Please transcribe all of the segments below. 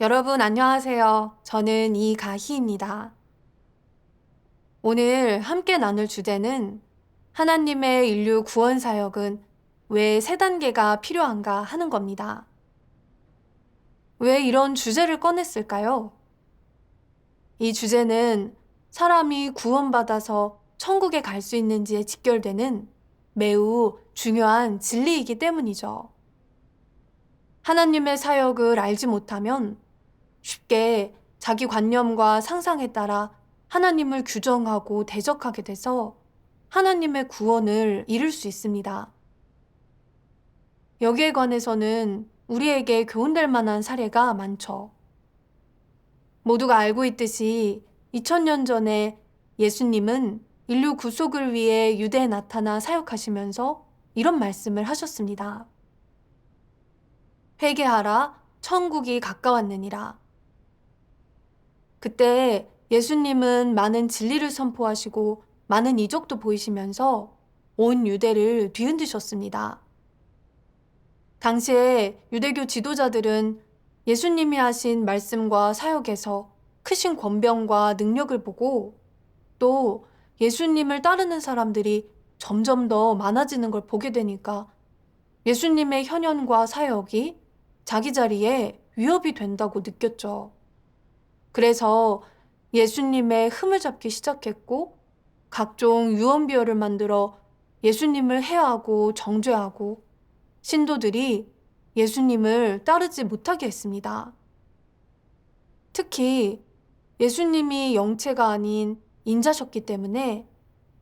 여러분 안녕하세요. 저는 이가희입니다. 오늘 함께 나눌 주제는 하나님의 인류 구원 사역은 왜 세 단계가 필요한가 하는 겁니다. 왜 이런 주제를 꺼냈을까요? 이 주제는 사람이 구원받아서 천국에 갈 수 있는지에 직결되는 매우 중요한 진리이기 때문이죠. 하나님의 사역을 알지 못하면 쉽게 자기 관념과 상상에 따라 하나님을 규정하고 대적하게 돼서 하나님의 구원을 잃을 수 있습니다. 여기에 관해서는 우리에게 교훈될 만한 사례가 많죠. 모두가 알고 있듯이 2000년 전에 예수님은 인류 구속을 위해 유대에 나타나 사역하시면서 이런 말씀을 하셨습니다. 회개하라, 천국이 가까웠느니라. 그때 예수님은 많은 진리를 선포하시고 많은 이적도 보이시면서 온 유대를 뒤흔드셨습니다. 당시에 유대교 지도자들은 예수님이 하신 말씀과 사역에서 크신 권병과 능력을 보고 또 예수님을 따르는 사람들이 점점 더 많아지는 걸 보게 되니까 예수님의 현현과 사역이 자기 자리에 위협이 된다고 느꼈죠. 그래서 예수님의 흠을 잡기 시작했고 각종 유언비어를 만들어 예수님을 해하고 정죄하고 신도들이 예수님을 따르지 못하게 했습니다. 특히 예수님이 영체가 아닌 인자셨기 때문에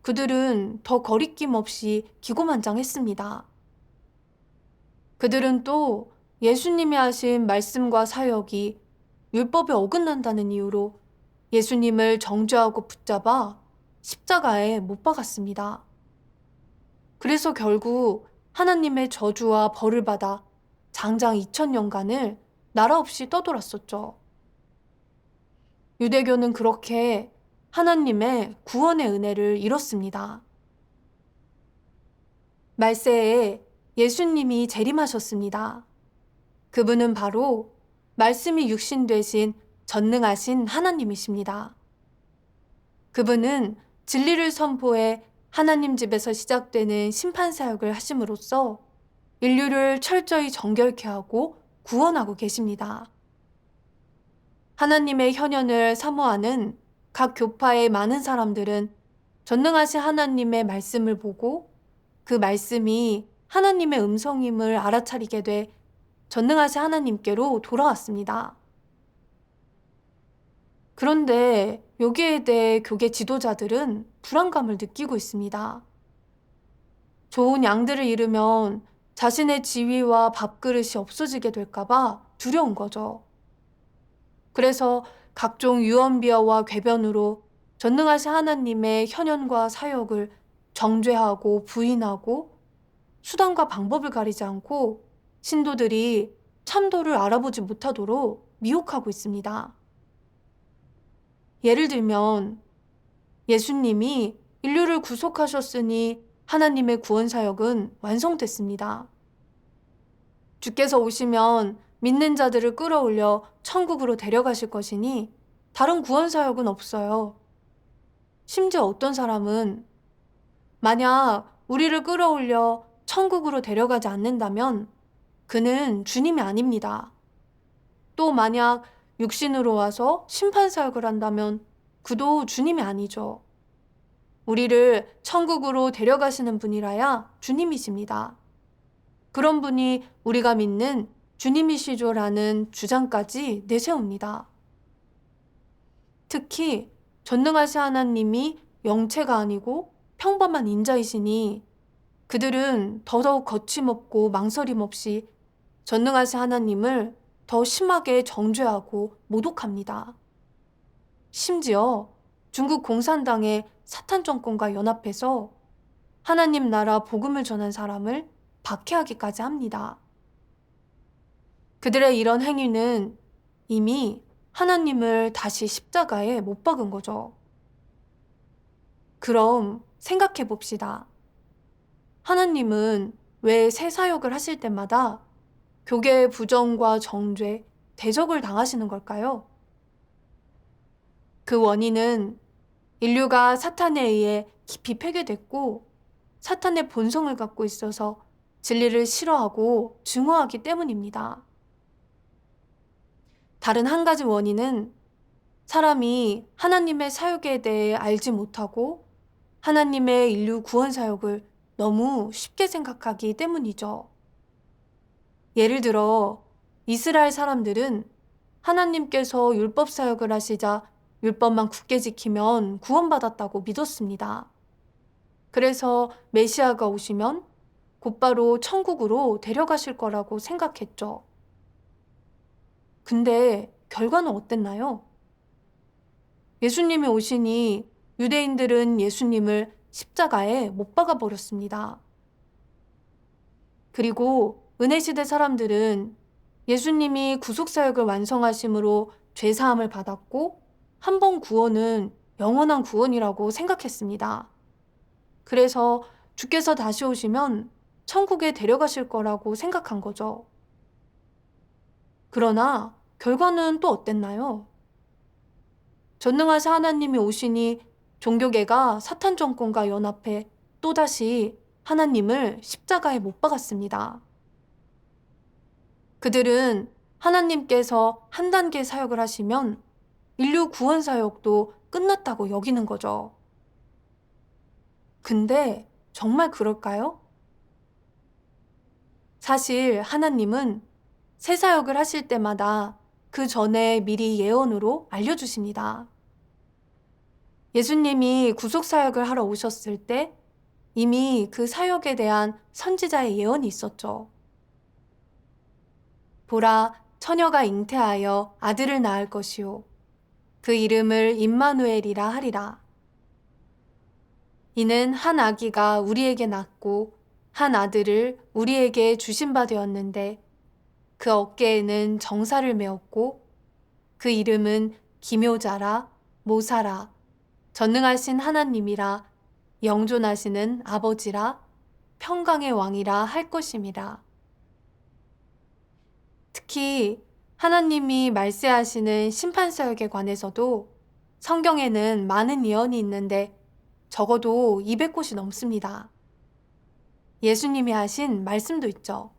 그들은 더 거리낌 없이 기고만장했습니다. 그들은 또 예수님이 하신 말씀과 사역이 율법에 어긋난다는 이유로 예수님을 정죄하고 붙잡아 십자가에 못 박았습니다. 그래서 결국 하나님의 저주와 벌을 받아 장장 2000년간을 나라 없이 떠돌았었죠. 유대교는 그렇게 하나님의 구원의 은혜를 잃었습니다. 말세에 예수님이 재림하셨습니다. 그분은 바로 말씀이 육신 되신 전능하신 하나님이십니다. 그분은 진리를 선포해 하나님 집에서 시작되는 심판 사역을 하심으로써 인류를 철저히 정결케 하고 구원하고 계십니다. 하나님의 현현을 사모하는 각 교파의 많은 사람들은 전능하신 하나님의 말씀을 보고 그 말씀이 하나님의 음성임을 알아차리게 돼 전능하신 하나님께로 돌아왔습니다. 그런데 여기에 대해 교계 지도자들은 불안감을 느끼고 있습니다. 좋은 양들을 잃으면 자신의 지위와 밥그릇이 없어지게 될까봐 두려운 거죠. 그래서 각종 유언비어와 궤변으로 전능하신 하나님의 현현과 사역을 정죄하고 부인하고 수단과 방법을 가리지 않고 신도들이 참도를 알아보지 못하도록 미혹하고 있습니다. 예를 들면 예수님이 인류를 구속하셨으니 하나님의 구원 사역은 완성됐습니다. 주께서 오시면 믿는 자들을 끌어올려 천국으로 데려가실 것이니 다른 구원 사역은 없어요. 심지어 어떤 사람은 만약 우리를 끌어올려 천국으로 데려가지 않는다면 그는 주님이 아닙니다. 또 만약 육신으로 와서 심판 사역을 한다면 그도 주님이 아니죠. 우리를 천국으로 데려가시는 분이라야 주님이십니다. 그런 분이 우리가 믿는 주님이시죠라는 주장까지 내세웁니다. 특히 전능하신 하나님이 영체가 아니고 평범한 인자이시니 그들은 더더욱 거침없고 망설임 없이 전능하신 하나님을 더 심하게 정죄하고 모독합니다. 심지어 중국 공산당의 사탄 정권과 연합해서 하나님 나라 복음을 전한 사람을 박해하기까지 합니다. 그들의 이런 행위는 이미 하나님을 다시 십자가에 못 박은 거죠. 그럼 생각해 봅시다. 하나님은 왜 새 사역을 하실 때마다 교계의 부정과 정죄, 대적을 당하시는 걸까요? 그 원인은 인류가 사탄에 의해 깊이 폐괴됐고 사탄의 본성을 갖고 있어서 진리를 싫어하고 증오하기 때문입니다. 다른 한 가지 원인은 사람이 하나님의 사역에 대해 알지 못하고 하나님의 인류 구원 사역을 너무 쉽게 생각하기 때문이죠. 예를 들어 이스라엘 사람들은 하나님께서 율법 사역을 하시자 율법만 굳게 지키면 구원받았다고 믿었습니다. 그래서 메시아가 오시면 곧바로 천국으로 데려가실 거라고 생각했죠. 근데 결과는 어땠나요? 예수님이 오시니 유대인들은 예수님을 십자가에 못 박아 버렸습니다. 그리고 은혜시대 사람들은 예수님이 구속사역을 완성하심으로 죄사함을 받았고 한 번 구원은 영원한 구원이라고 생각했습니다. 그래서 주께서 다시 오시면 천국에 데려가실 거라고 생각한 거죠. 그러나 결과는 또 어땠나요? 전능하신 하나님이 오시니 종교계가 사탄 정권과 연합해 또다시 하나님을 십자가에 못 박았습니다. 그들은 하나님께서 한 단계 사역을 하시면 인류 구원 사역도 끝났다고 여기는 거죠. 근데 정말 그럴까요? 사실 하나님은 새 사역을 하실 때마다 그 전에 미리 예언으로 알려주십니다. 예수님이 구속 사역을 하러 오셨을 때 이미 그 사역에 대한 선지자의 예언이 있었죠. 보라, 처녀가 잉태하여 아들을 낳을 것이요. 그 이름을 임마누엘이라 하리라. 이는 한 아기가 우리에게 낳고 한 아들을 우리에게 주신 바 되었는데 그 어깨에는 정사를 메었고 그 이름은 기묘자라 모사라 전능하신 하나님이라 영존하시는 아버지라 평강의 왕이라 할 것임이라. 특히 하나님이 말세하시는 심판사역에 관해서도 성경에는 많은 예언이 있는데 적어도 200곳이 넘습니다. 예수님이 하신 말씀도 있죠.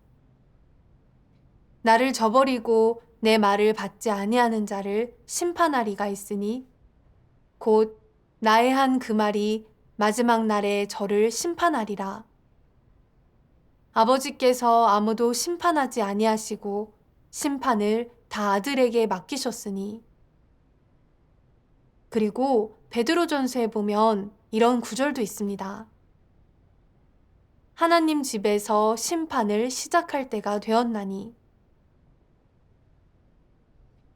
나를 저버리고 내 말을 받지 아니하는 자를 심판하리가 있으니 곧 나의 한 그 말이 마지막 날에 저를 심판하리라. 아버지께서 아무도 심판하지 아니하시고 심판을 다 아들에게 맡기셨으니. 그리고 베드로전서에 보면 이런 구절도 있습니다. 하나님 집에서 심판을 시작할 때가 되었나니.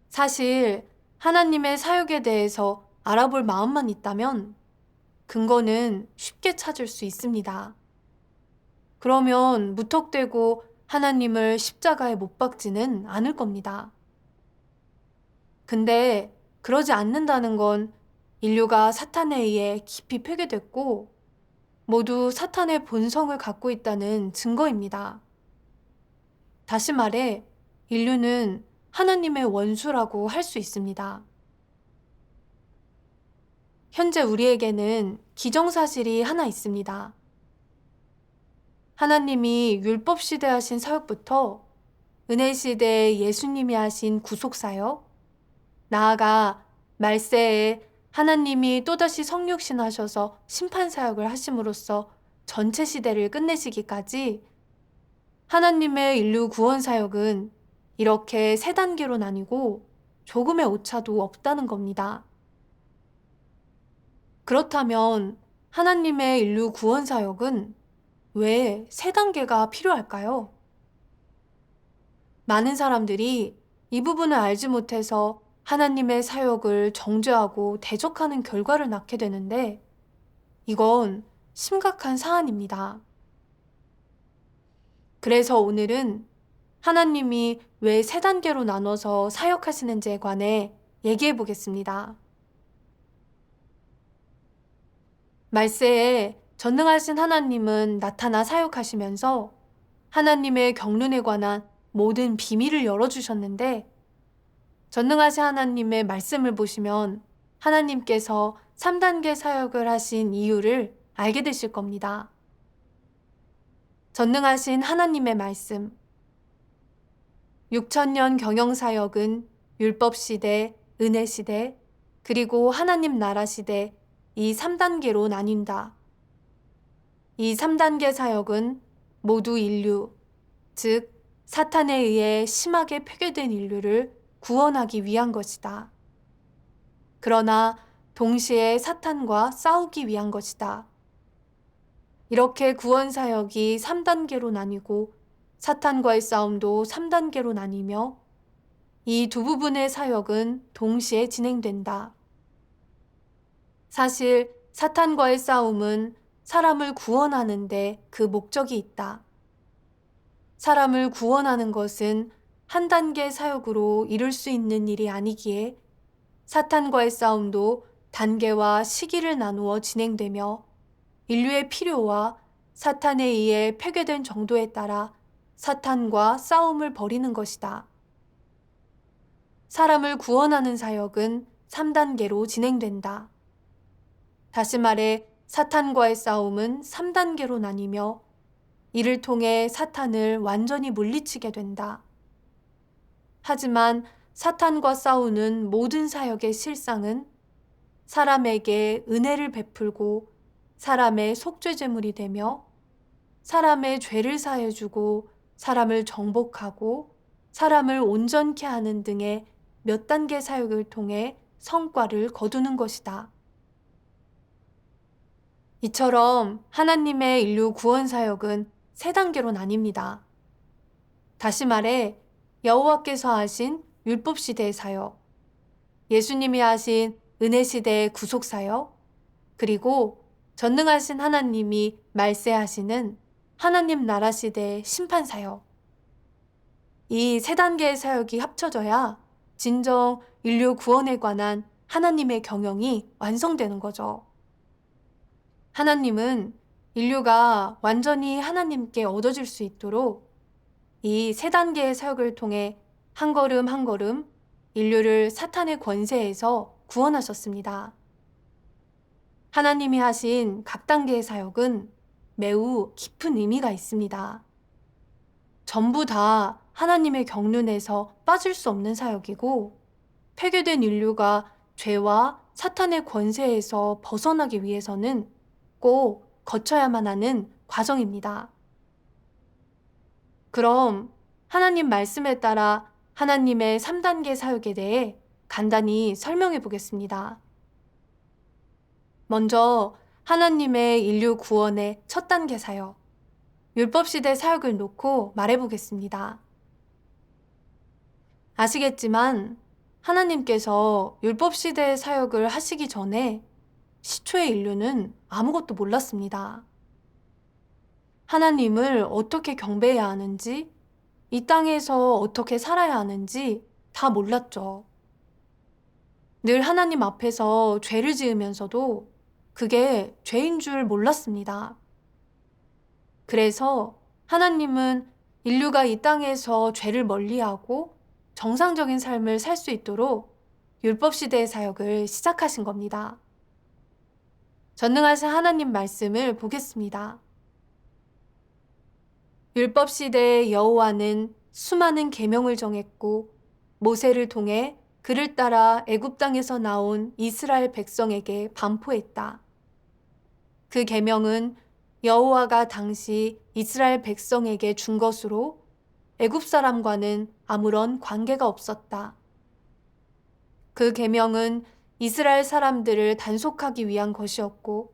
사실 하나님의 사역에 대해서 알아볼 마음만 있다면 근거는 쉽게 찾을 수 있습니다. 그러면 무턱대고 하나님을 십자가에 못 박지는 않을 겁니다. 근데 그러지 않는다는 건 인류가 사탄에 의해 깊이 폐괴됐고 모두 사탄의 본성을 갖고 있다는 증거입니다. 다시 말해 인류는 하나님의 원수라고 할 수 있습니다. 현재 우리에게는 기정사실이 하나 있습니다. 하나님이 율법 시대 하신 사역부터 은혜 시대에 예수님이 하신 구속 사역, 나아가 말세에 하나님이 또다시 성육신 하셔서 심판 사역을 하심으로써 전체 시대를 끝내시기까지 하나님의 인류 구원 사역은 이렇게 세 단계로 나뉘고 조금의 오차도 없다는 겁니다. 그렇다면 하나님의 인류 구원 사역은 왜 세 단계가 필요할까요? 많은 사람들이 이 부분을 알지 못해서 하나님의 사역을 정죄하고 대적하는 결과를 낳게 되는데 이건 심각한 사안입니다. 그래서 오늘은 하나님이 왜 세 단계로 나눠서 사역하시는지에 관해 얘기해 보겠습니다. 말세에 전능하신 하나님은 나타나 사역하시면서 하나님의 경륜에 관한 모든 비밀을 열어주셨는데, 전능하신 하나님의 말씀을 보시면 하나님께서 3단계 사역을 하신 이유를 알게 되실 겁니다. 전능하신 하나님의 말씀. 6,000년 경영사역은 율법시대, 은혜시대, 그리고 하나님 나라 시대 이 3단계로 나뉜다. 이 3단계 사역은 모두 인류, 즉 사탄에 의해 심하게 폐괴된 인류를 구원하기 위한 것이다. 그러나 동시에 사탄과 싸우기 위한 것이다. 이렇게 구원 사역이 3단계로 나뉘고 사탄과의 싸움도 3단계로 나뉘며 이 두 부분의 사역은 동시에 진행된다. 사실 사탄과의 싸움은 사람을 구원하는데 그 목적이 있다. 사람을 구원하는 것은 한 단계 사역으로 이룰 수 있는 일이 아니기에 사탄과의 싸움도 단계와 시기를 나누어 진행되며 인류의 필요와 사탄에 의해 폐괴된 정도에 따라 사탄과 싸움을 벌이는 것이다. 사람을 구원하는 사역은 3단계로 진행된다. 다시 말해 사탄과의 싸움은 3단계로 나뉘며 이를 통해 사탄을 완전히 물리치게 된다. 하지만 사탄과 싸우는 모든 사역의 실상은 사람에게 은혜를 베풀고 사람의 속죄제물이 되며 사람의 죄를 사해주고 사람을 정복하고 사람을 온전케 하는 등의 몇 단계 사역을 통해 성과를 거두는 것이다. 이처럼 하나님의 인류 구원 사역은 3단계로 나뉩니다. 다시 말해 여호와께서 하신 율법시대의 사역, 예수님이 하신 은혜시대의 구속사역, 그리고 전능하신 하나님이 말세하시는 하나님 나라 시대의 심판사역. 이 3단계의 사역이 합쳐져야 진정 인류 구원에 관한 하나님의 경영이 완성되는 거죠. 하나님은 인류가 완전히 하나님께 얻어질 수 있도록 이 3단계의 사역을 통해 한 걸음 한 걸음 인류를 사탄의 권세에서 구원하셨습니다. 하나님이 하신 각 단계의 사역은 매우 깊은 의미가 있습니다. 전부 다 하나님의 경륜에서 빠질 수 없는 사역이고 폐괴된 인류가 죄와 사탄의 권세에서 벗어나기 위해서는 꼭 거쳐야만 하는 과정입니다. 그럼 하나님 말씀에 따라 하나님의 3단계 사역에 대해 간단히 설명해 보겠습니다. 먼저 하나님의 인류 구원의 첫 단계 사역, 율법시대 사역을 놓고 말해 보겠습니다. 아시겠지만 하나님께서 율법시대의 사역을 하시기 전에 시초의 인류는 아무것도 몰랐습니다. 하나님을 어떻게 경배해야 하는지, 이 땅에서 어떻게 살아야 하는지 다 몰랐죠. 늘 하나님 앞에서 죄를 지으면서도 그게 죄인 줄 몰랐습니다. 그래서 하나님은 인류가 이 땅에서 죄를 멀리하고 정상적인 삶을 살 수 있도록 율법시대의 사역을 시작하신 겁니다. 전능하신 하나님 말씀을 보겠습니다. 율법시대의 여호와는 수많은 계명을 정했고 모세를 통해 그를 따라 애굽 땅에서 나온 이스라엘 백성에게 반포했다. 그 계명은 여호와가 당시 이스라엘 백성에게 준 것으로 애굽 사람과는 아무런 관계가 없었다. 그 계명은 이스라엘 사람들을 단속하기 위한 것이었고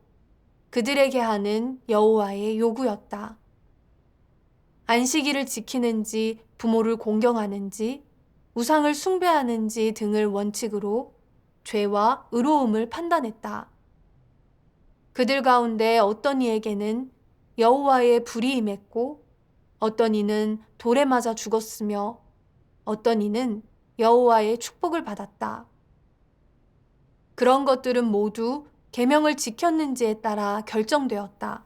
그들에게 하는 여호와의 요구였다. 안식일을 지키는지 부모를 공경하는지 우상을 숭배하는지 등을 원칙으로 죄와 의로움을 판단했다. 그들 가운데 어떤 이에게는 여호와의 불이 임했고 어떤 이는 돌에 맞아 죽었으며 어떤 이는 여호와의 축복을 받았다. 그런 것들은 모두 계명을 지켰는지에 따라 결정되었다.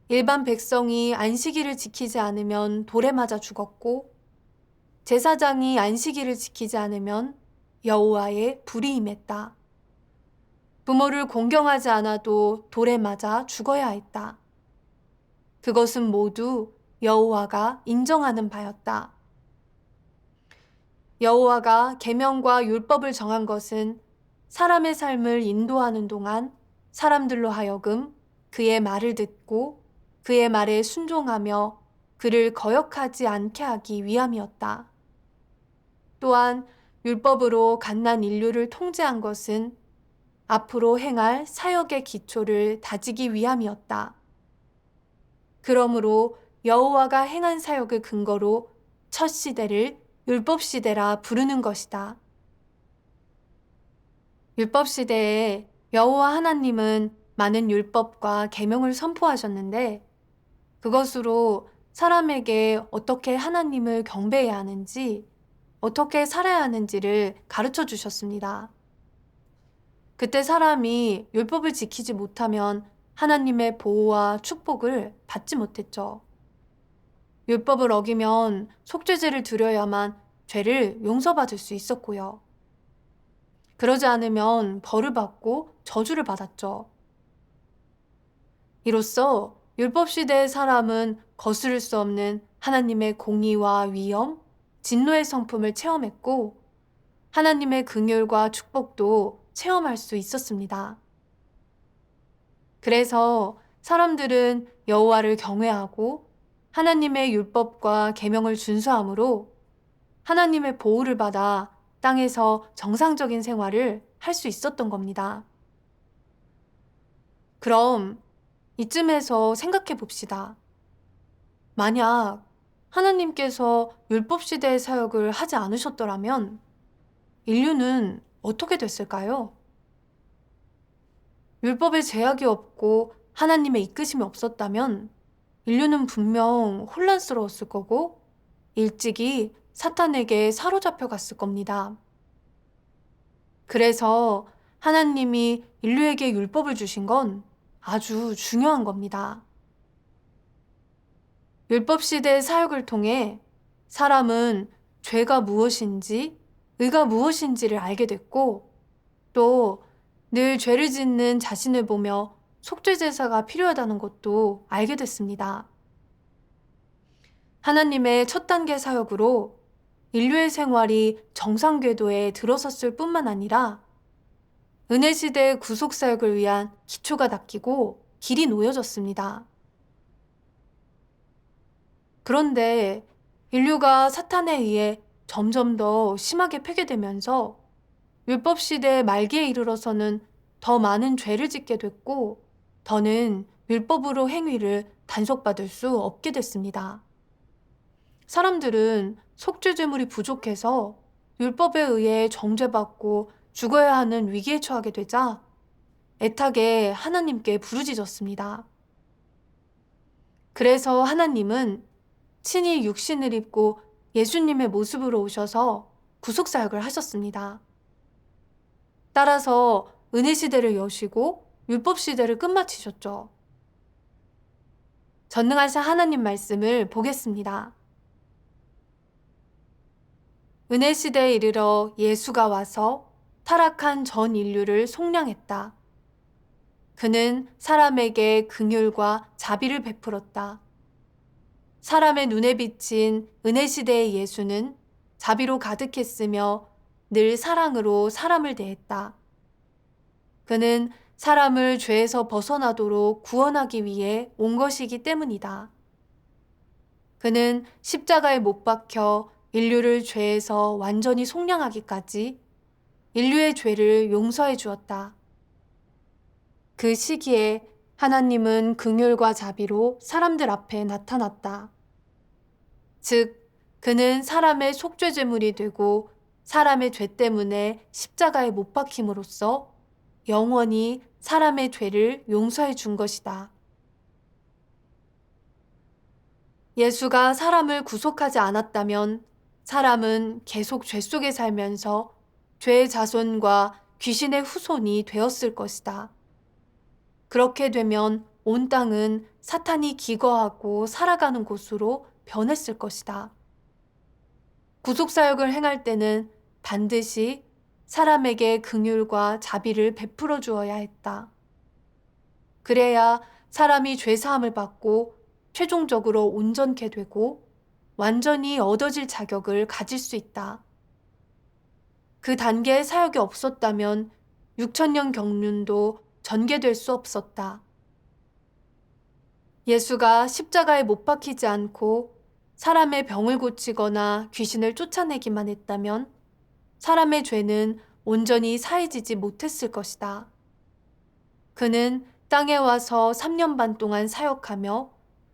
일반 백성이 안식일을 지키지 않으면 돌에 맞아 죽었고, 제사장이 안식일을 지키지 않으면 여호와의 불이 임했다. 부모를 공경하지 않아도 돌에 맞아 죽어야 했다. 그것은 모두 여호와가 인정하는 바였다. 여호와가 계명과 율법을 정한 것은 사람의 삶을 인도하는 동안 사람들로 하여금 그의 말을 듣고 그의 말에 순종하며 그를 거역하지 않게 하기 위함이었다. 또한 율법으로 갓난 인류를 통제한 것은 앞으로 행할 사역의 기초를 다지기 위함이었다. 그러므로 여호와가 행한 사역을 근거로 첫 시대를 율법 시대라 부르는 것이다. 율법 시대에 여호와 하나님은 많은 율법과 계명을 선포하셨는데 그것으로 사람에게 어떻게 하나님을 경배해야 하는지, 어떻게 살아야 하는지를 가르쳐 주셨습니다. 그때 사람이 율법을 지키지 못하면 하나님의 보호와 축복을 받지 못했죠. 율법을 어기면 속죄제를 드려야만 죄를 용서받을 수 있었고요. 그러지 않으면 벌을 받고 저주를 받았죠. 이로써 율법 시대의 사람은 거스를 수 없는 하나님의 공의와 위엄, 진노의 성품을 체험했고 하나님의 긍휼과 축복도 체험할 수 있었습니다. 그래서 사람들은 여호와를 경외하고 하나님의 율법과 계명을 준수함으로 하나님의 보호를 받아 땅에서 정상적인 생활을 할 수 있었던 겁니다. 그럼 이쯤에서 생각해 봅시다. 만약 하나님께서 율법 시대의 사역을 하지 않으셨더라면 인류는 어떻게 됐을까요? 율법에 제약이 없고 하나님의 이끄심이 없었다면 인류는 분명 혼란스러웠을 거고 일찍이 사탄에게 사로잡혀 갔을 겁니다. 그래서 하나님이 인류에게 율법을 주신 건 아주 중요한 겁니다. 율법 시대의 사역을 통해 사람은 죄가 무엇인지, 의가 무엇인지를 알게 됐고 또 늘 죄를 짓는 자신을 보며 속죄제사가 필요하다는 것도 알게 됐습니다. 하나님의 첫 단계 사역으로 인류의 생활이 정상 궤도에 들어섰을 뿐만 아니라 은혜 시대의 구속 사역을 위한 기초가 닦이고 길이 놓여졌습니다. 그런데 인류가 사탄에 의해 점점 더 심하게 폐괴되면서 율법 시대 말기에 이르러서는 더 많은 죄를 짓게 됐고 더는 율법으로 행위를 단속받을 수 없게 됐습니다. 사람들은 속죄제물이 부족해서 율법에 의해 정죄받고 죽어야 하는 위기에 처하게 되자 애타게 하나님께 부르짖었습니다. 그래서 하나님은 친히 육신을 입고 예수님의 모습으로 오셔서 구속사역을 하셨습니다. 따라서 은혜 시대를 여시고 율법 시대를 끝마치셨죠. 전능하신 하나님 말씀을 보겠습니다. 은혜 시대에 이르러 예수가 와서 타락한 전 인류를 속량했다. 그는 사람에게 긍휼과 자비를 베풀었다. 사람의 눈에 비친 은혜 시대의 예수는 자비로 가득했으며 늘 사랑으로 사람을 대했다. 그는 사람을 죄에서 벗어나도록 구원하기 위해 온 것이기 때문이다. 그는 십자가에 못 박혀 인류를 죄에서 완전히 속량하기까지 인류의 죄를 용서해 주었다. 그 시기에 하나님은 긍휼과 자비로 사람들 앞에 나타났다. 즉, 그는 사람의 속죄제물이 되고 사람의 죄 때문에 십자가에 못 박힘으로써 영원히 사람의 죄를 용서해 준 것이다. 예수가 사람을 구속하지 않았다면 사람은 계속 죄 속에 살면서 죄의 자손과 귀신의 후손이 되었을 것이다. 그렇게 되면 온 땅은 사탄이 기거하고 살아가는 곳으로 변했을 것이다. 구속사역을 행할 때는 반드시 사람에게 긍휼과 자비를 베풀어 주어야 했다. 그래야 사람이 죄사함을 받고 최종적으로 온전케 되고 완전히 얻어질 자격을 가질 수 있다. 그 단계의 사역이 없었다면 6,000년 경륜도 전개될 수 없었다. 예수가 십자가에 못 박히지 않고 사람의 병을 고치거나 귀신을 쫓아내기만 했다면 사람의 죄는 온전히 사해지지 못했을 것이다. 그는 땅에 와서 3년 반 동안 사역하며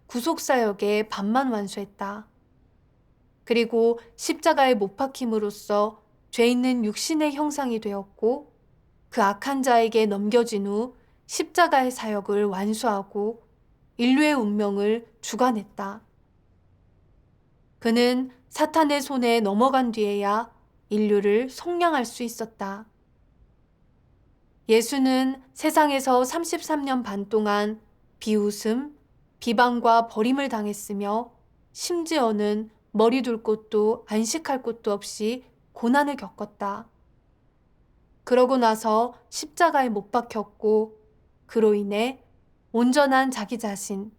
구속사역의 반만 완수했다. 그리고 십자가에 못 박힘으로써 죄 있는 육신의 형상이 되었고 그 악한 자에게 넘겨진 후 십자가의 사역을 완수하고 인류의 운명을 주관했다. 그는 사탄의 손에 넘어간 뒤에야 인류를 속량할 수 있었다. 예수는 세상에서 33년 반 동안 비웃음, 비방과 버림을 당했으며 심지어는 머리 둘 곳도 안식할 곳도 없이 고난을 겪었다. 그러고 나서 십자가에 못 박혔고 그로 인해 온전한 자기 자신,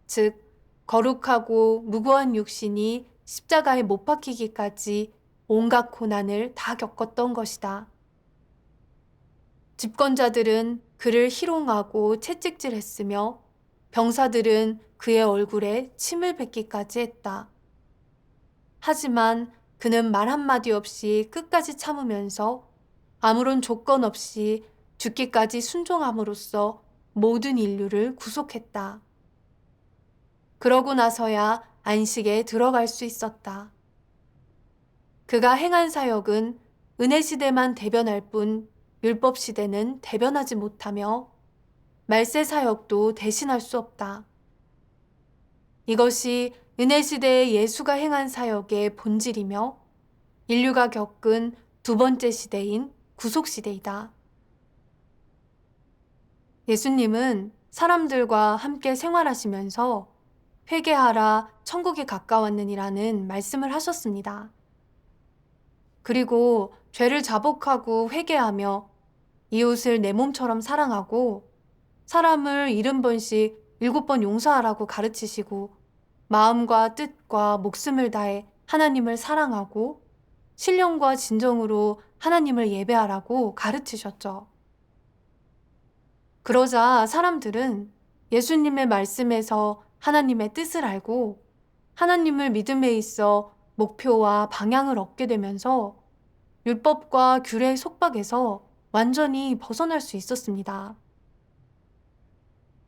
즉 거룩하고 무고한 육신이 십자가에 못 박히기까지 온갖 고난을 다 겪었던 것이다. 집권자들은 그를 희롱하고 채찍질했으며 병사들은 그의 얼굴에 침을 뱉기까지 했다. 하지만 그는 말 한마디 없이 끝까지 참으면서 아무런 조건 없이 죽기까지 순종함으로써 모든 인류를 구속했다. 그러고 나서야 안식에 들어갈 수 있었다. 그가 행한 사역은 은혜 시대만 대변할 뿐 율법 시대는 대변하지 못하며 말세 사역도 대신할 수 없다. 이것이 은혜 시대의 예수가 행한 사역의 본질이며 인류가 겪은 두 번째 시대인 구속 시대이다. 예수님은 사람들과 함께 생활하시면서 회개하라 천국이 가까웠느니라는 말씀을 하셨습니다. 그리고 죄를 자복하고 회개하며 이웃을 내 몸처럼 사랑하고 사람을 70번씩 7번 용서하라고 가르치시고 마음과 뜻과 목숨을 다해 하나님을 사랑하고 신령과 진정으로 하나님을 예배하라고 가르치셨죠. 그러자 사람들은 예수님의 말씀에서 하나님의 뜻을 알고 하나님을 믿음에 있어 목표와 방향을 얻게 되면서 율법과 규례의 속박에서 완전히 벗어날 수 있었습니다.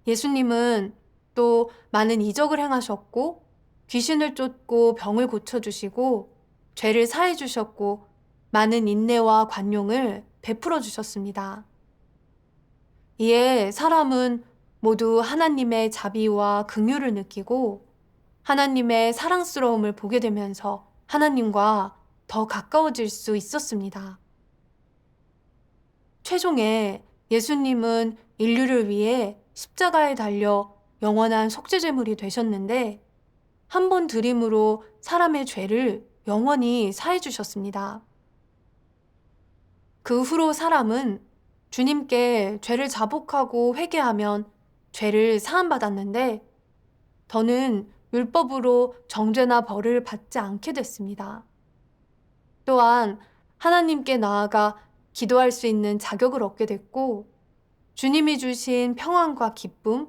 예수님은 또 많은 이적을 행하셨고 귀신을 쫓고 병을 고쳐주시고 죄를 사해 주셨고 많은 인내와 관용을 베풀어 주셨습니다. 이에 사람은 모두 하나님의 자비와 긍휼을 느끼고 하나님의 사랑스러움을 보게 되면서 하나님과 더 가까워질 수 있었습니다. 최종에 예수님은 인류를 위해 십자가에 달려 영원한 속죄제물이 되셨는데 한 번 드림으로 사람의 죄를 영원히 사해 주셨습니다. 그 후로 사람은 주님께 죄를 자복하고 회개하면 죄를 사함받았는데 더는 율법으로 정죄나 벌을 받지 않게 됐습니다. 또한 하나님께 나아가 기도할 수 있는 자격을 얻게 됐고 주님이 주신 평안과 기쁨,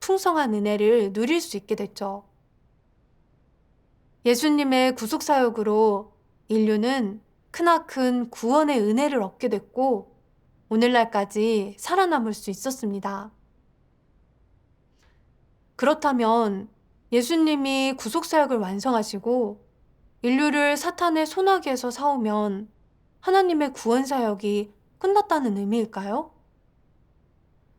풍성한 은혜를 누릴 수 있게 됐죠. 예수님의 구속사역으로 인류는 크나큰 구원의 은혜를 얻게 됐고 오늘날까지 살아남을 수 있었습니다. 그렇다면 예수님이 구속사역을 완성하시고 인류를 사탄의 소나기에서 사오면 하나님의 구원사역이 끝났다는 의미일까요?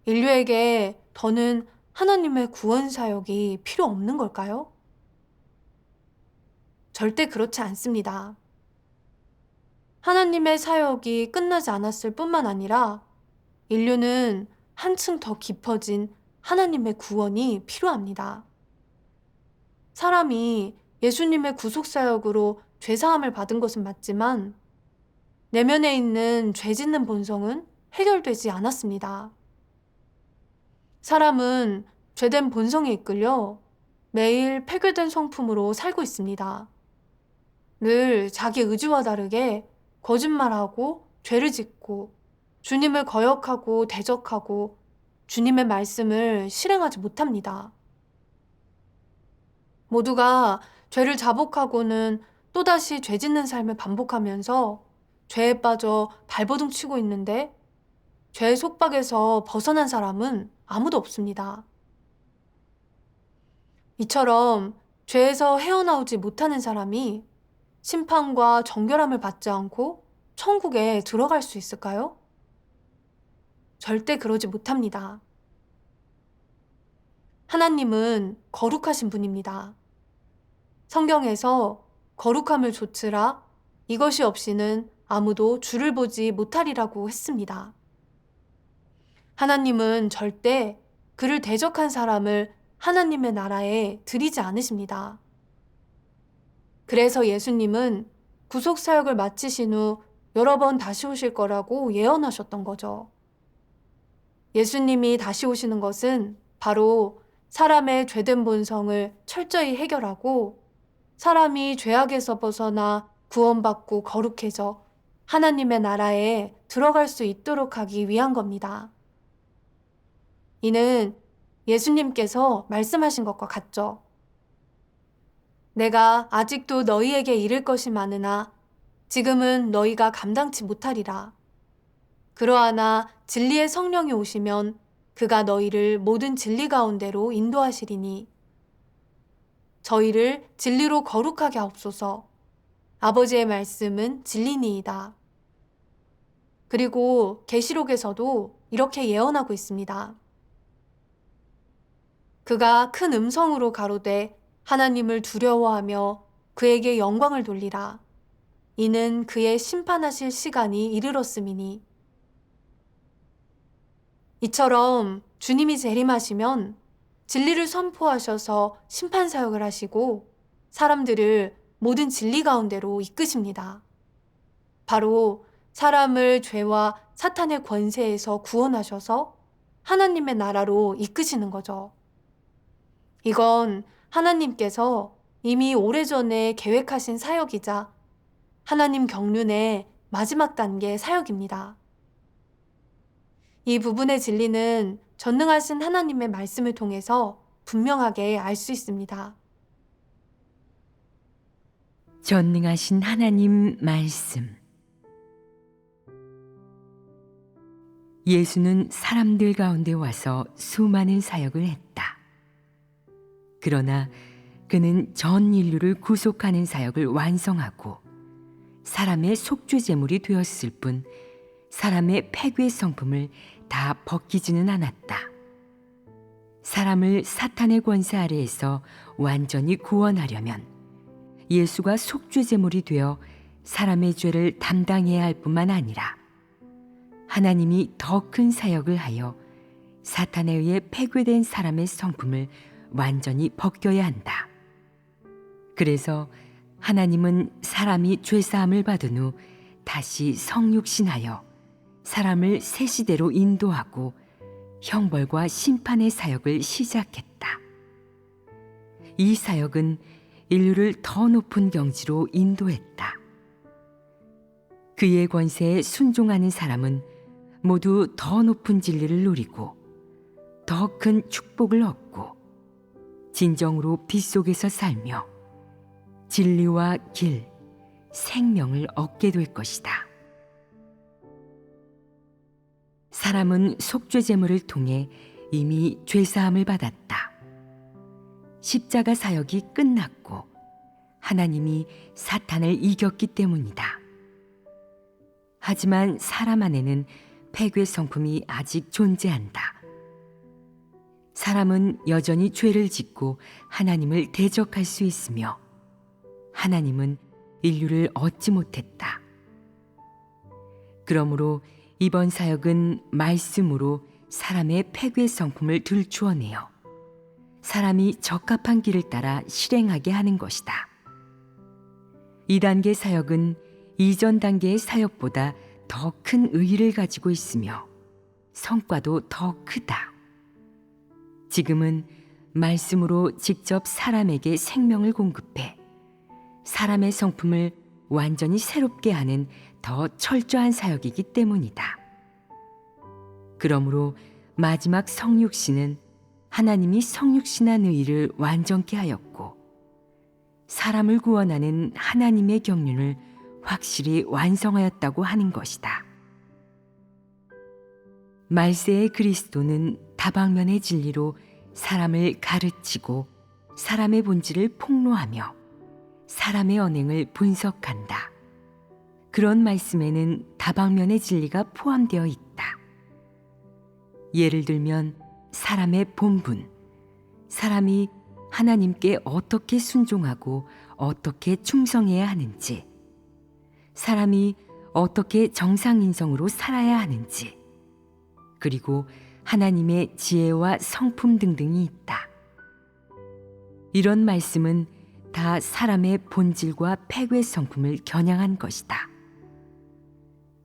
인류에게 더는 하나님의 구원사역이 필요 없는 걸까요? 절대 그렇지 않습니다. 하나님의 사역이 끝나지 않았을 뿐만 아니라 인류는 한층 더 깊어진 하나님의 구원이 필요합니다. 사람이 예수님의 구속사역으로 죄사함을 받은 것은 맞지만 내면에 있는 죄 짓는 본성은 해결되지 않았습니다. 사람은 죄된 본성에 이끌려 매일 폐괴된 성품으로 살고 있습니다. 늘 자기 의지와 다르게 거짓말하고 죄를 짓고 주님을 거역하고 대적하고 주님의 말씀을 실행하지 못합니다. 모두가 죄를 자복하고는 또다시 죄 짓는 삶을 반복하면서 죄에 빠져 발버둥 치고 있는데 죄의 속박에서 벗어난 사람은 아무도 없습니다. 이처럼 죄에서 헤어나오지 못하는 사람이 심판과 정결함을 받지 않고 천국에 들어갈 수 있을까요? 절대 그러지 못합니다. 하나님은 거룩하신 분입니다. 성경에서 거룩함을 좇으라 이것이 없이는 아무도 주를 보지 못하리라고 했습니다. 하나님은 절대 그를 대적한 사람을 하나님의 나라에 들이지 않으십니다. 그래서 예수님은 구속사역을 마치신 후 여러 번 다시 오실 거라고 예언하셨던 거죠. 예수님이 다시 오시는 것은 바로 사람의 죄된 본성을 철저히 해결하고 사람이 죄악에서 벗어나 구원받고 거룩해져 하나님의 나라에 들어갈 수 있도록 하기 위한 겁니다. 이는 예수님께서 말씀하신 것과 같죠. 내가 아직도 너희에게 이를 것이 많으나 지금은 너희가 감당치 못하리라. 그러하나 진리의 성령이 오시면 그가 너희를 모든 진리 가운데로 인도하시리니 저희를 진리로 거룩하게 하옵소서. 아버지의 말씀은 진리니이다. 그리고 계시록에서도 이렇게 예언하고 있습니다. 그가 큰 음성으로 가로되 하나님을 두려워하며 그에게 영광을 돌리라. 이는 그의 심판하실 시간이 이르렀음이니. 이처럼 주님이 재림하시면 진리를 선포하셔서 심판사역을 하시고 사람들을 모든 진리 가운데로 이끄십니다. 바로 사람을 죄와 사탄의 권세에서 구원하셔서 하나님의 나라로 이끄시는 거죠. 이건 하나님께서 이미 오래전에 계획하신 사역이자 하나님 경륜의 마지막 단계 사역입니다. 이 부분의 진리는 전능하신 하나님의 말씀을 통해서 분명하게 알 수 있습니다. 전능하신 하나님 말씀. 예수는 사람들 가운데 와서 수많은 사역을 했다. 그러나 그는 전 인류를 구속하는 사역을 완성하고 사람의 속죄제물이 되었을 뿐 사람의 폐괴 성품을 다 벗기지는 않았다. 사람을 사탄의 권세 아래에서 완전히 구원하려면 예수가 속죄제물이 되어 사람의 죄를 담당해야 할 뿐만 아니라 하나님이 더 큰 사역을 하여 사탄에 의해 폐괴된 사람의 성품을 완전히 벗겨야 한다. 그래서 하나님은 사람이 죄사함을 받은 후 다시 성육신하여 사람을 새 시대로 인도하고 형벌과 심판의 사역을 시작했다. 이 사역은 인류를 더 높은 경지로 인도했다. 그의 권세에 순종하는 사람은 모두 더 높은 진리를 누리고 더 큰 축복을 얻고 진정으로 빛 속에서 살며 진리와 길, 생명을 얻게 될 것이다. 사람은 속죄제물을 통해 이미 죄사함을 받았다. 십자가 사역이 끝났고 하나님이 사탄을 이겼기 때문이다. 하지만 사람 안에는 폐괴 성품이 아직 존재한다. 사람은 여전히 죄를 짓고 하나님을 대적할 수 있으며 하나님은 인류를 얻지 못했다. 그러므로 이번 사역은 말씀으로 사람의 패괴 성품을 들추어내어 사람이 적합한 길을 따라 실행하게 하는 것이다. 2단계 사역은 이전 단계의 사역보다 더 큰 의의를 가지고 있으며 성과도 더 크다. 지금은 말씀으로 직접 사람에게 생명을 공급해 사람의 성품을 완전히 새롭게 하는 더 철저한 사역이기 때문이다. 그러므로 마지막 성육신은 하나님이 성육신한 의의를 완전케 하였고 사람을 구원하는 하나님의 경륜을 확실히 완성하였다고 하는 것이다. 말세의 그리스도는 다방면의 진리로 사람을 가르치고 사람의 본질을 폭로하며 사람의 언행을 분석한다. 그런 말씀에는 다방면의 진리가 포함되어 있다. 예를 들면 사람의 본분, 사람이 하나님께 어떻게 순종하고 어떻게 충성해야 하는지, 사람이 어떻게 정상인성으로 살아야 하는지, 그리고 하나님의 지혜와 성품 등등이 있다. 이런 말씀은 다 사람의 본질과 패괴 성품을 겨냥한 것이다.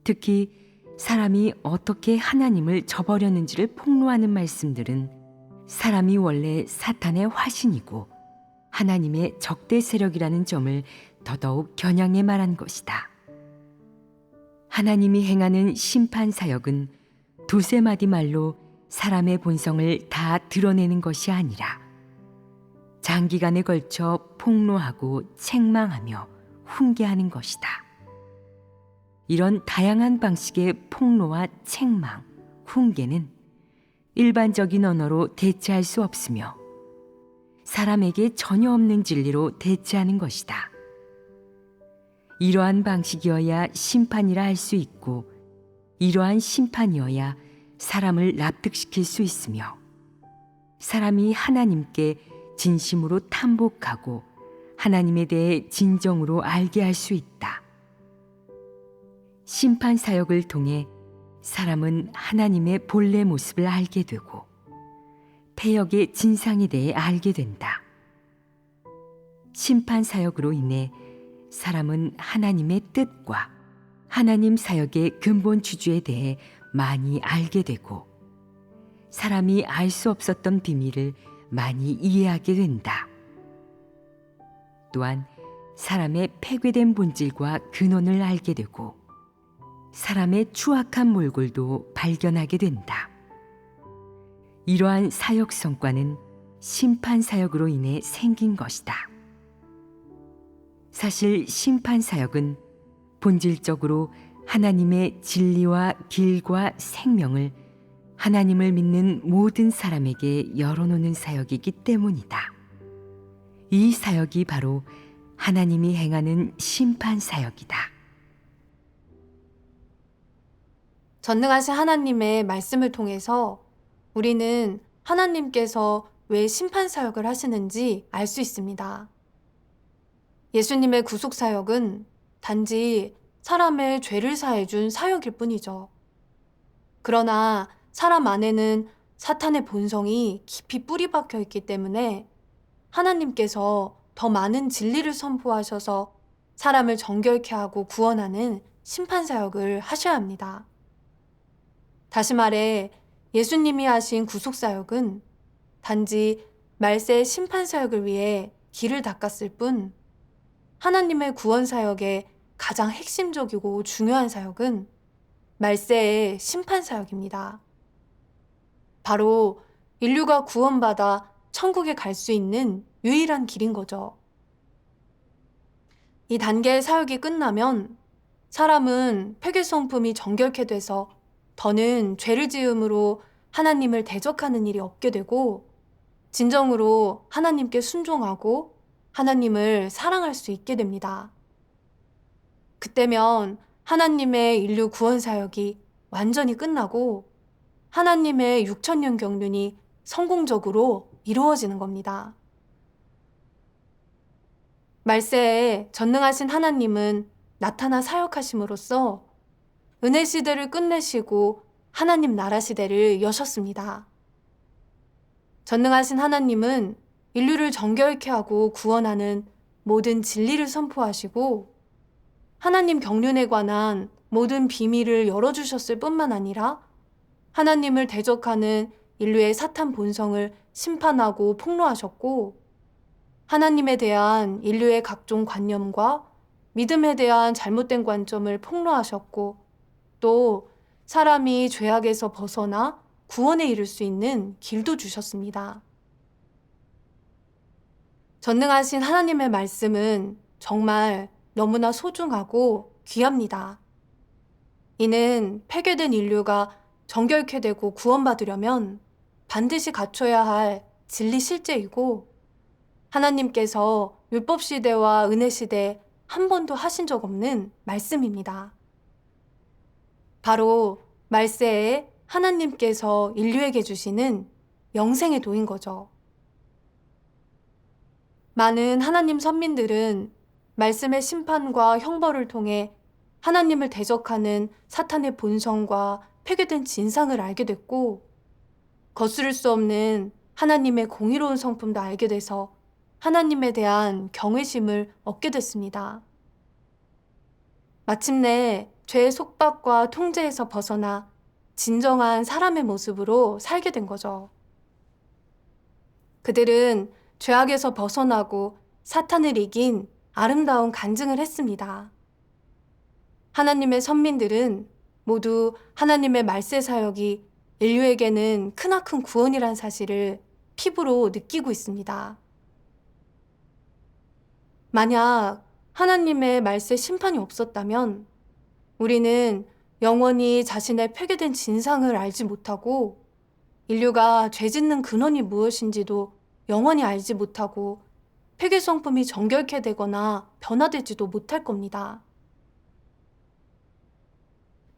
특히 사람이 어떻게 하나님을 저버렸는지를 폭로하는 말씀들은 사람이 원래 사탄의 화신이고 하나님의 적대 세력이라는 점을 더더욱 겨냥해 말한 것이다. 하나님이 행하는 심판 사역은 두세 마디 말로 사람의 본성을 다 드러내는 것이 아니라 장기간에 걸쳐 폭로하고 책망하며 훈계하는 것이다. 이런 다양한 방식의 폭로와 책망, 훈계는 일반적인 언어로 대체할 수 없으며 사람에게 전혀 없는 진리로 대체하는 것이다. 이러한 방식이어야 심판이라 할 수 있고 이러한 심판이어야 사람을 납득시킬 수 있으며 사람이 하나님께 진심으로 탐복하고 하나님에 대해 진정으로 알게 할 수 있다. 심판 사역을 통해 사람은 하나님의 본래 모습을 알게 되고 패역의 진상에 대해 알게 된다. 심판 사역으로 인해 사람은 하나님의 뜻과 하나님 사역의 근본 주주에 대해 많이 알게 되고 사람이 알 수 없었던 비밀을 많이 이해하게 된다. 또한 사람의 패괴된 본질과 근원을 알게 되고 사람의 추악한 몰골도 발견하게 된다. 이러한 사역 성과는 심판 사역으로 인해 생긴 것이다. 사실 심판 사역은 본질적으로 하나님의 진리와 길과 생명을 하나님을 믿는 모든 사람에게 열어놓는 사역이기 때문이다. 이 사역이 바로 하나님이 행하는 심판 사역이다. 전능하신 하나님의 말씀을 통해서 우리는 하나님께서 왜 심판 사역을 하시는지 알 수 있습니다. 예수님의 구속 사역은 단지 사람의 죄를 사해준 사역일 뿐이죠. 그러나 사람 안에는 사탄의 본성이 깊이 뿌리 박혀 있기 때문에 하나님께서 더 많은 진리를 선포하셔서 사람을 정결케 하고 구원하는 심판 사역을 하셔야 합니다. 다시 말해 예수님이 하신 구속 사역은 단지 말세의 심판 사역을 위해 길을 닦았을 뿐 하나님의 구원 사역의 가장 핵심적이고 중요한 사역은 말세의 심판 사역입니다. 바로 인류가 구원받아 천국에 갈 수 있는 유일한 길인 거죠. 이 단계의 사역이 끝나면 사람은 회개 성품이 정결케 돼서 더는 죄를 지음으로 하나님을 대적하는 일이 없게 되고 진정으로 하나님께 순종하고 하나님을 사랑할 수 있게 됩니다. 그때면 하나님의 인류 구원 사역이 완전히 끝나고 하나님의 6천년 경륜이 성공적으로 이루어지는 겁니다. 말세에 전능하신 하나님은 나타나 사역하심으로써 은혜 시대를 끝내시고 하나님 나라 시대를 여셨습니다. 전능하신 하나님은 인류를 정결케 하고 구원하는 모든 진리를 선포하시고 하나님 경륜에 관한 모든 비밀을 열어주셨을 뿐만 아니라 하나님을 대적하는 인류의 사탄 본성을 심판하고 폭로하셨고 하나님에 대한 인류의 각종 관념과 믿음에 대한 잘못된 관점을 폭로하셨고 또 사람이 죄악에서 벗어나 구원에 이를 수 있는 길도 주셨습니다. 전능하신 하나님의 말씀은 정말 너무나 소중하고 귀합니다. 이는 폐괴된 인류가 정결케 되고 구원받으려면 반드시 갖춰야 할 진리 실제이고 하나님께서 율법 시대와 은혜 시대 한 번도 하신 적 없는 말씀입니다. 바로 말세에 하나님께서 인류에게 주시는 영생의 도인 거죠. 많은 하나님 선민들은 말씀의 심판과 형벌을 통해 하나님을 대적하는 사탄의 본성과 폐괴된 진상을 알게 됐고 거스를 수 없는 하나님의 공의로운 성품도 알게 돼서 하나님에 대한 경외심을 얻게 됐습니다. 마침내 죄의 속박과 통제에서 벗어나 진정한 사람의 모습으로 살게 된 거죠. 그들은 죄악에서 벗어나고 사탄을 이긴 아름다운 간증을 했습니다. 하나님의 선민들은 모두 하나님의 말세 사역이 인류에게는 크나큰 구원이란 사실을 피부로 느끼고 있습니다. 만약 하나님의 말세 심판이 없었다면 우리는 영원히 자신의 폐괴된 진상을 알지 못하고 인류가 죄 짓는 근원이 무엇인지도 영원히 알지 못하고 폐괴 성품이 정결케 되거나 변화되지도 못할 겁니다.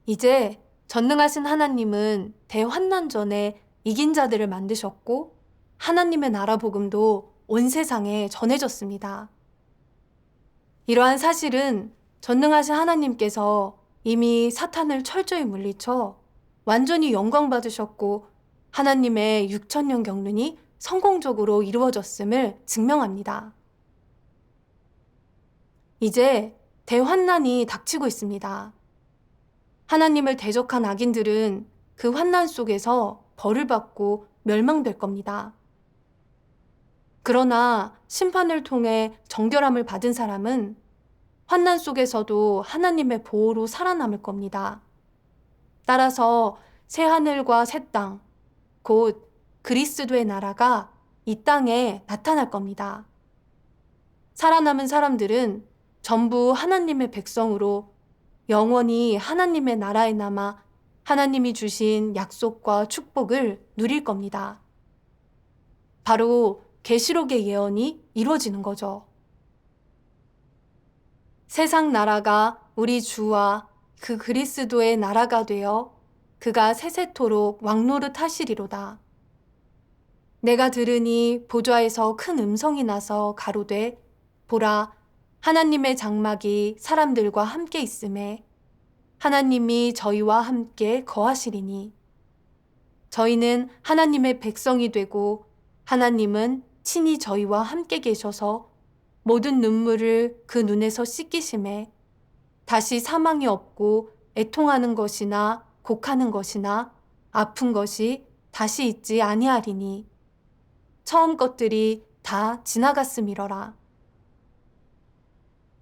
이제 전능하신 하나님은 대환난 전에 이긴 자들을 만드셨고 하나님의 나라 복음도 온 세상에 전해졌습니다. 이러한 사실은 전능하신 하나님께서 이미 사탄을 철저히 물리쳐 완전히 영광 받으셨고 하나님의 6천년 경륜이 성공적으로 이루어졌음을 증명합니다. 이제 대환난이 닥치고 있습니다. 하나님을 대적한 악인들은 그 환난 속에서 벌을 받고 멸망될 겁니다. 그러나 심판을 통해 정결함을 받은 사람은 환난 속에서도 하나님의 보호로 살아남을 겁니다. 따라서 새 하늘과 새 땅, 곧 그리스도의 나라가 이 땅에 나타날 겁니다. 살아남은 사람들은 전부 하나님의 백성으로 영원히 하나님의 나라에 남아 하나님이 주신 약속과 축복을 누릴 겁니다. 바로 계시록의 예언이 이루어지는 거죠. 세상 나라가 우리 주와 그 그리스도의 나라가 되어 그가 세세토록 왕노릇 하시리로다. 내가 들으니 보좌에서 큰 음성이 나서 가로되 보라 하나님의 장막이 사람들과 함께 있음에 하나님이 저희와 함께 거하시리니 저희는 하나님의 백성이 되고 하나님은 친히 저희와 함께 계셔서 모든 눈물을 그 눈에서 씻기심에 다시 사망이 없고 애통하는 것이나 곡하는 것이나 아픈 것이 다시 있지 아니하리니 처음 것들이 다 지나갔음이러라.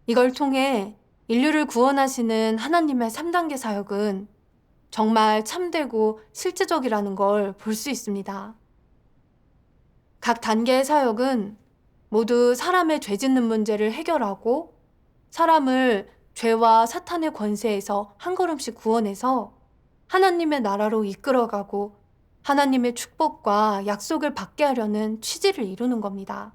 이걸 통해 인류를 구원하시는 하나님의 3단계 사역은 정말 참되고 실제적이라는 걸 볼 수 있습니다. 각 단계의 사역은 모두 사람의 죄 짓는 문제를 해결하고 사람을 죄와 사탄의 권세에서 한 걸음씩 구원해서 하나님의 나라로 이끌어가고 하나님의 축복과 약속을 받게 하려는 취지를 이루는 겁니다.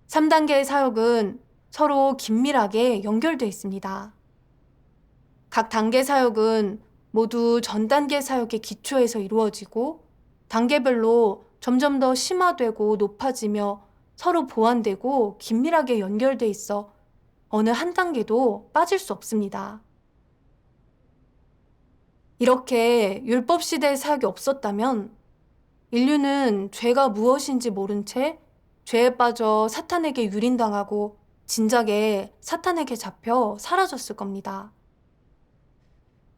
3단계의 사역은 서로 긴밀하게 연결되어 있습니다. 각 단계 사역은 모두 전 단계 사역의 기초에서 이루어지고 단계별로 점점 더 심화되고 높아지며 서로 보완되고 긴밀하게 연결돼 있어 어느 한 단계도 빠질 수 없습니다. 이렇게 율법 시대의 사역이 없었다면 인류는 죄가 무엇인지 모른 채 죄에 빠져 사탄에게 유린당하고 진작에 사탄에게 잡혀 사라졌을 겁니다.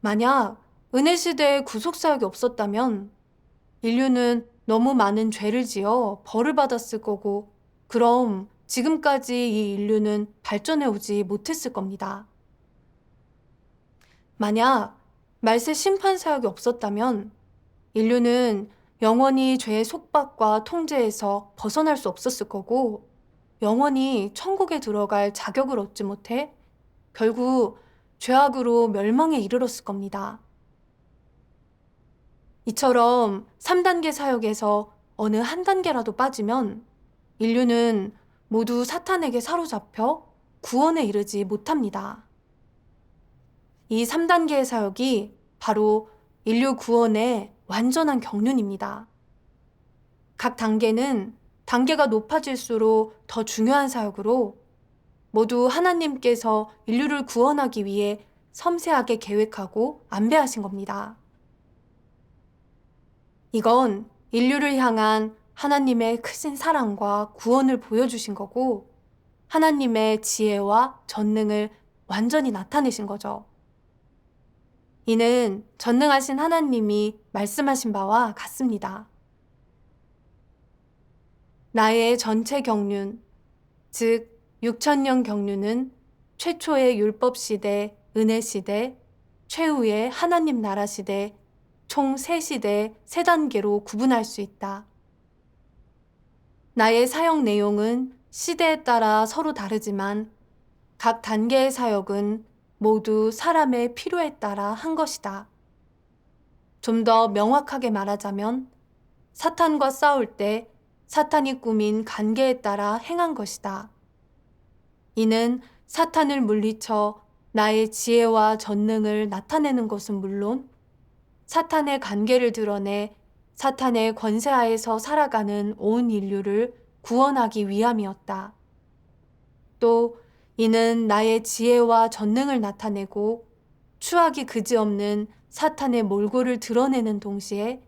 만약 은혜 시대의 구속 사역이 없었다면 인류는 너무 많은 죄를 지어 벌을 받았을 거고, 그럼 지금까지 이 인류는 발전해 오지 못했을 겁니다. 만약 말세 심판 사역이 없었다면 인류는 영원히 죄의 속박과 통제에서 벗어날 수 없었을 거고, 영원히 천국에 들어갈 자격을 얻지 못해 결국 죄악으로 멸망에 이르렀을 겁니다. 이처럼 3단계 사역에서 어느 한 단계라도 빠지면 인류는 모두 사탄에게 사로잡혀 구원에 이르지 못합니다. 이 3단계의 사역이 바로 인류 구원의 완전한 경륜입니다. 각 단계는 단계가 높아질수록 더 중요한 사역으로 모두 하나님께서 인류를 구원하기 위해 섬세하게 계획하고 안배하신 겁니다. 이건 인류를 향한 하나님의 크신 사랑과 구원을 보여주신 거고, 하나님의 지혜와 전능을 완전히 나타내신 거죠. 이는 전능하신 하나님이 말씀하신 바와 같습니다. 나의 전체 경륜, 즉 6,000년 경륜은 최초의 율법 시대, 은혜 시대, 최후의 하나님 나라 시대, 총 3시대 3단계로 구분할 수 있다. 나의 사역 내용은 시대에 따라 서로 다르지만 각 단계의 사역은 모두 사람의 필요에 따라 한 것이다. 좀 더 명확하게 말하자면 사탄과 싸울 때 사탄이 꾸민 관계에 따라 행한 것이다. 이는 사탄을 물리쳐 나의 지혜와 전능을 나타내는 것은 물론 사탄의 관계를 드러내 사탄의 권세하에서 살아가는 온 인류를 구원하기 위함이었다. 또 이는 나의 지혜와 전능을 나타내고 추악이 그지없는 사탄의 몰골을 드러내는 동시에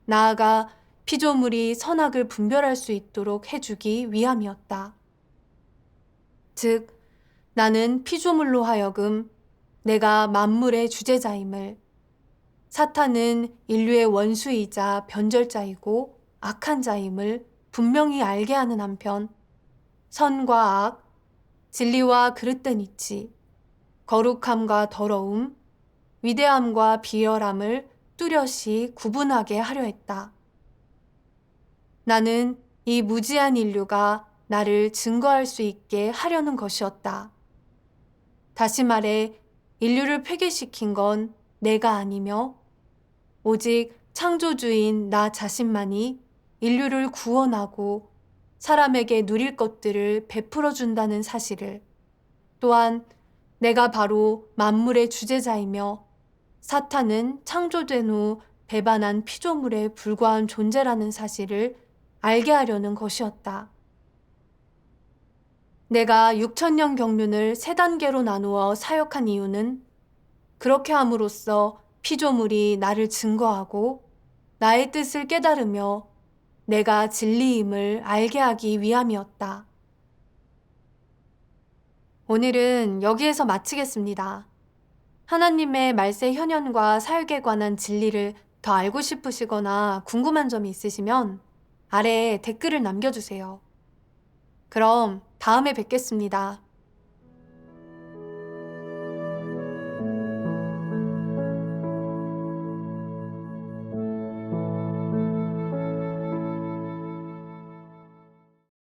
나아가 피조물이 선악을 분별할 수 있도록 해주기 위함이었다. 즉, 나는 피조물로 하여금 내가 만물의 주재자임을, 사탄은 인류의 원수이자 변절자이고 악한 자임을 분명히 알게 하는 한편 선과 악, 진리와 그릇된 이치, 거룩함과 더러움, 위대함과 비열함을 뚜렷이 구분하게 하려 했다. 나는 이 무지한 인류가 나를 증거할 수 있게 하려는 것이었다. 다시 말해 인류를 폐기시킨 건 내가 아니며 오직 창조주인 나 자신만이 인류를 구원하고 사람에게 누릴 것들을 베풀어 준다는 사실을, 또한 내가 바로 만물의 주재자이며 사탄은 창조된 후 배반한 피조물에 불과한 존재라는 사실을 알게 하려는 것이었다. 내가 6,000년 경륜을 3단계로 나누어 사역한 이유는 그렇게 함으로써 피조물이 나를 증거하고 나의 뜻을 깨달으며 내가 진리임을 알게 하기 위함이었다. 오늘은 여기에서 마치겠습니다. 하나님의 말세 현현과 사역에 관한 진리를 더 알고 싶으시거나 궁금한 점이 있으시면 아래에 댓글을 남겨주세요. 그럼 다음에 뵙겠습니다.